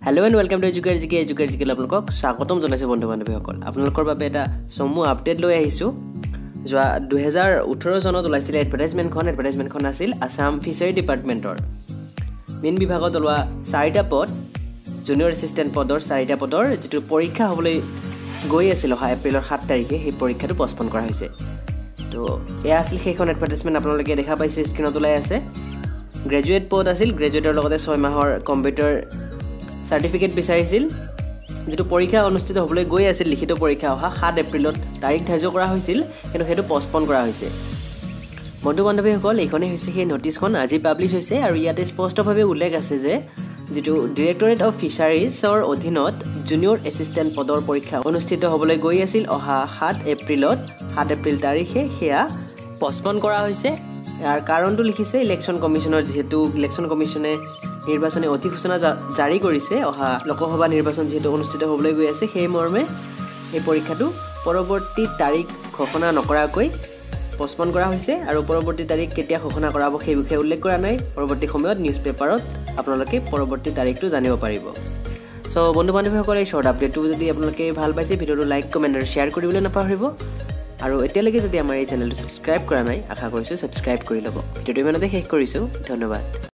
Hello and welcome to EduCare GK. EduCare GK আপোনালোকক স্বাগতম জনাইছো বন্ধু বান্ধৱীসকল। আপোনালোকৰ বাবে এটা সমু আপডেট লৈ আহিছো। যোৱা 2018 চনত ওলাইছিল এডভাৰটাইজমেন্টখন আছিল আসাম ফিচাৰী ডিপাৰ্টমেন্টৰ মেইন বিভাগত ওলোৱা 4টা পদ জুনিয়ৰ এসিস্ট্যান্ট পদৰ 4টা পদৰ যেটো পৰীক্ষা হ'বলৈ গৈ আছিল এপ্ৰিলৰ 7 তাৰিখে সেই পৰীক্ষাটো পষ্টপন কৰা হৈছে। তো এয়া আছিল সেইখন এডভাৰটাইজমেন্ট আপোনালোকে দেখা পাইছে স্ক্ৰিনত ওলাই আছে। গ্ৰেজুৱেট পদ আছিল গ্ৰেজুৱেটৰ লগতে 6 মাহৰ কম্পিউটাৰ সাৰ্টিফিকেট বিচাৰিছিল যেটো পৰীক্ষা অনুষ্ঠিত হ'বলৈ গৈ আছিল লিখিত পৰীক্ষা অহা 7 এপ্ৰিলত তাৰিখ ধাৰ্য কৰা হৈছিল কিন্তু হেতু পষ্টপন কৰা হৈছে। বন্ধু বান্ধৱীসকল এইখনে হৈছে সেই নটিছখন আজি পাবলিশ হৈছে আৰু ইয়াতে স্পষ্টভাৱে উল্লেখ আছে যে যেটো ডিৰেক্টৰেট অফ ফিচাৰিজৰ অধীনত জুনিয়ৰ এসিস্ট্যান্ট পদৰ পৰীক্ষা অনুষ্ঠিত হ'বলৈ গৈ আছিল অহা 7 এপ্ৰিল তাৰিখে হেয়া পষ্টপন কৰা হৈছে। ইয়াৰ কাৰণটো লিখিছে ইলেকশ্যন কমিশনৰ যেহেতু ইলেকশ্যন কমিশনে নিৰ্বাচনী অধিসূচনা জাৰি কৰিছে অহা লোকসভা নিৰ্বাচন যেহেতু অনুষ্ঠিত হ'বলৈ গৈ আছে সেই মৰ্মে এই পৰীক্ষাটো পৰৱৰ্তী তাৰিখ ঘোষণা নকৰাকৈ পষ্টপন কৰা হৈছে আৰু পৰৱৰ্তী তাৰিখ কেতিয়া ঘোষণা কৰা হ'ব সেই বিষয়ে উল্লেখ কৰা নাই। পৰৱৰ্তী সময়ত নিউজ পেপাৰত আপোনালোকে পৰৱৰ্তী তাৰিখটো জানিব পাৰিব। সো বন্ধু বান্ধৱীসকল এই শৰ্ট আপডেটটো যদি আপোনালোকে ভাল পাইছে ভিডিঅ'টো লাইক কমেন্ট আৰু শেয়াৰ কৰিবলৈ নাপাহৰিব আৰু এতিয়ালৈকে যদি আমাৰ এই চেনেলটো সাবস্ক্ৰাইব কৰা নাই আশা কৰিছো সাবস্ক্ৰাইব কৰি ল'ব। ভিডিঅ'টো ইমানতে শেষ কৰিছো। ধন্যবাদ।